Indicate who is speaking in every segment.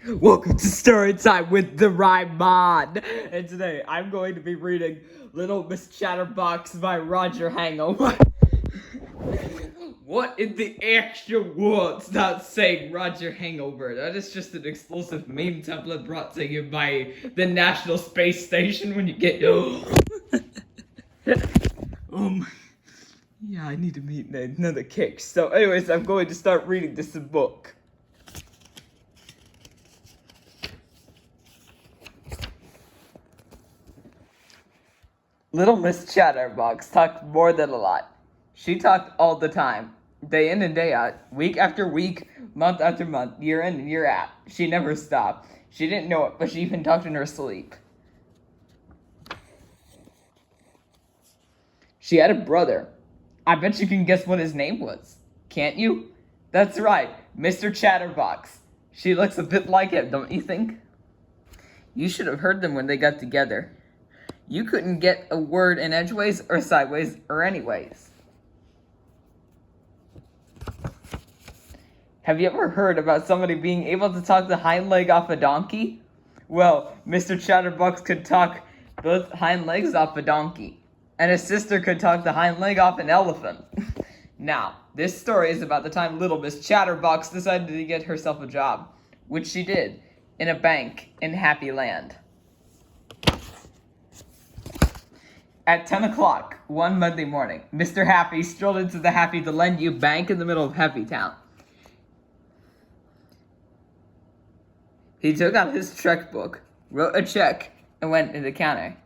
Speaker 1: Welcome to Story Time with Doraemon. And today I'm going to be reading Little Miss Chatterbox by Roger Hangover. What in the actual world's not saying Roger Hangover? That is just an exclusive meme template brought to you by the National Space Station when you get... Yeah, I need to meet another kick. So anyways, I'm going to start reading this book. Little Miss Chatterbox talked more than a lot. She talked all the time, day in and day out, week after week, month after month, year in and year out. She never stopped. She didn't know it, but she even talked in her sleep. She had a brother. I bet you can guess what his name was. Can't you? That's right, Mr. Chatterbox. She looks a bit like him, don't you think? You should have heard them when they got together. You couldn't get a word in edgeways or sideways or anyways. Have you ever heard about somebody being able to talk the hind leg off a donkey? Well, Mr. Chatterbox could talk both hind legs off a donkey, and his sister could talk the hind leg off an elephant. Now, this story is about the time Little Miss Chatterbox decided to get herself a job, which she did, in a bank in Happy Land. At 10 o'clock, one Monday morning, Mr. Happy strolled into the Happy to Lend You bank in the middle of Happy Town. He took out his checkbook, wrote a check, and went to the counter.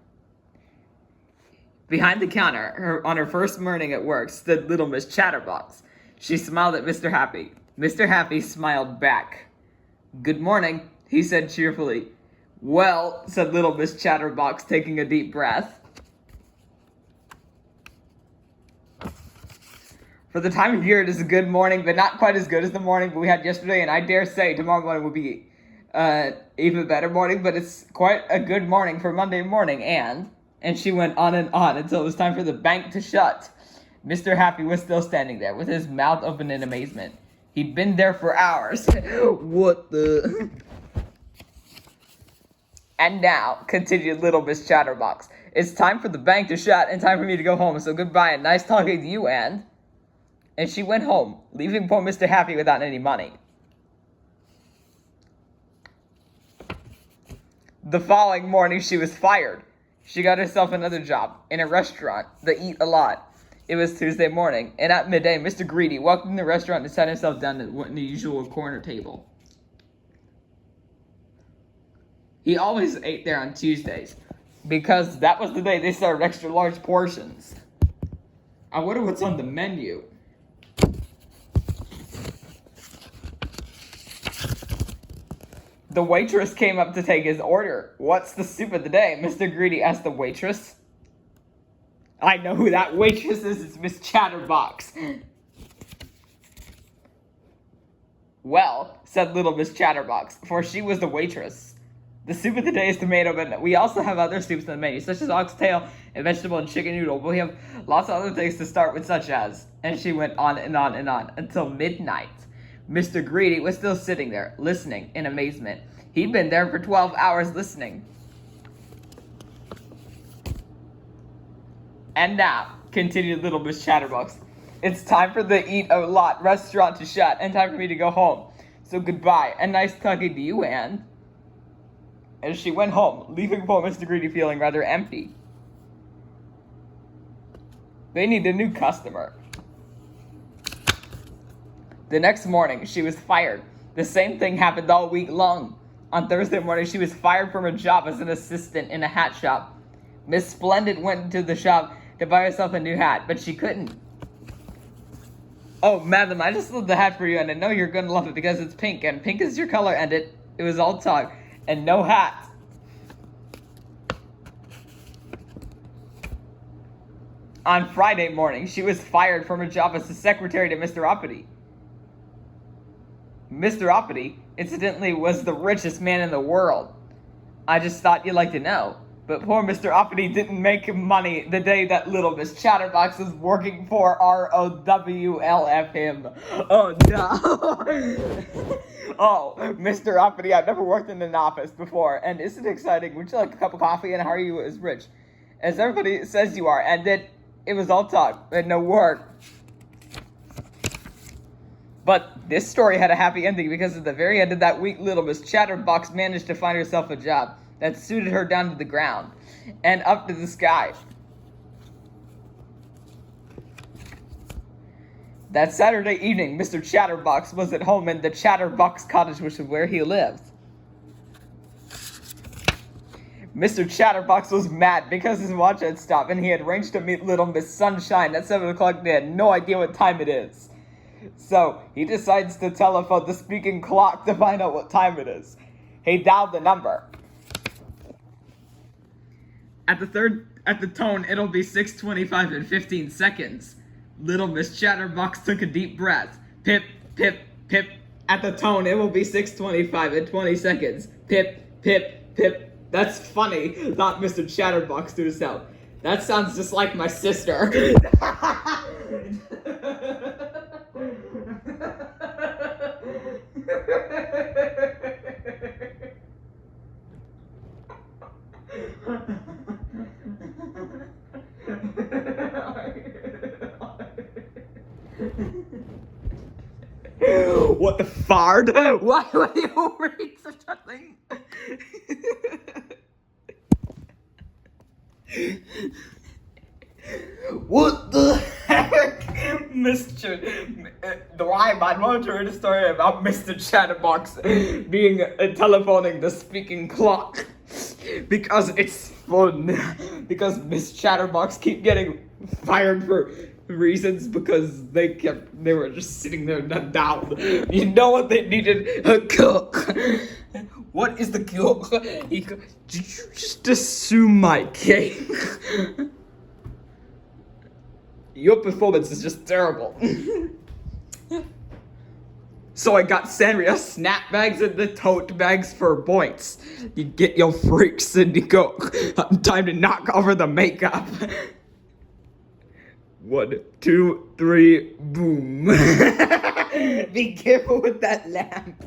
Speaker 1: Behind the counter, on her first morning at work, stood Little Miss Chatterbox. She smiled at Mr. Happy. Mr. Happy smiled back. "Good morning," he said cheerfully. "Well," said Little Miss Chatterbox, taking a deep breath. For the time of year, it is a good morning, but not quite as good as the morning we had yesterday, and I dare say tomorrow morning will be even better morning, but it's quite a good morning for Monday morning, and she went on and on until it was time for the bank to shut. Mr. Happy was still standing there, with his mouth open in amazement. He'd been there for hours. What the... And now, continued Little Miss Chatterbox, it's time for the bank to shut and time for me to go home, so goodbye and nice talking to you, and she went home, leaving poor Mr. Happy without any money. The following morning, she was fired. She got herself another job in a restaurant, the Eat a Lot. It was Tuesday morning, and at midday, Mr. Greedy walked in the restaurant and sat himself down at the usual corner table. He always ate there on Tuesdays, because that was the day they served extra large portions. I wonder what's on the menu. The waitress came up to take his order. "What's the soup of the day?" Mr. Greedy asked the waitress. "I know who that waitress is. It's Miss Chatterbox." "Well," said Little Miss Chatterbox, for she was the waitress, "the soup of the day is tomato, but we also have other soups on the menu, such as oxtail and vegetable and chicken noodle. But we have lots of other things to start with, such as..." And she went on and on and on until midnight. Mr. Greedy was still sitting there, listening in amazement. He'd been there for 12 hours listening. "And now," continued Little Miss Chatterbox, "it's time for the Eat a Lot restaurant to shut and time for me to go home. So goodbye and nice talking to you, Anne." And she went home, leaving poor Mr. Greedy feeling rather empty. They need a new customer. The next morning, she was fired. The same thing happened all week long. On Thursday morning, she was fired from her job as an assistant in a hat shop. Miss Splendid went into the shop to buy herself a new hat, but she couldn't. "Oh, madam, I just love the hat for you, and I know you're going to love it because it's pink, and pink is your color," and it was all talk, and no hat. On Friday morning, she was fired from her job as a secretary to Mr. Uppity. Mr. Uppity, incidentally, was the richest man in the world. I just thought you'd like to know. But poor Mr. Uppity didn't make money the day that little Miss Chatterbox was working for ROWLF him. Oh no. Oh, Mr. Uppity, I've never worked in an office before, and isn't it exciting? Would you like a cup of coffee, and how are you as rich as everybody says you are? And then it was all talk and no work. But this story had a happy ending because at the very end of that week, little Miss Chatterbox managed to find herself a job that suited her down to the ground and up to the sky. That Saturday evening, Mr. Chatterbox was at home in the Chatterbox cottage, which is where he lived. Mr. Chatterbox was mad because his watch had stopped and he had arranged to meet little Miss Sunshine at 7 o'clock. They had no idea what time it is. So he decides to telephone the speaking clock to find out what time it is. He dialed the number. At the tone, it'll be 6:25 and 15 seconds. Little Miss Chatterbox took a deep breath. Pip, pip, pip. At the tone, it will be 6:25 and 20 seconds. Pip, pip, pip. That's funny, thought Mr. Chatterbox to himself. That sounds just like my sister. What the fard? Why would you read such a thing? What the heck? Mr. Doraemon, why don't you read a story about Mr. Chatterbox being telephoning the speaking clock? Because it's fun. Because Miss Chatterbox keep getting fired for reasons because they were just sitting there down. You know what they needed? A cook. What is the cook? Did you just assume my cake? Your performance is just terrible. So I got Sandria snap bags and the tote bags for points. You get your freaks and you go. Time to knock over the makeup. 1, 2, 3, boom. Be careful with that lamp.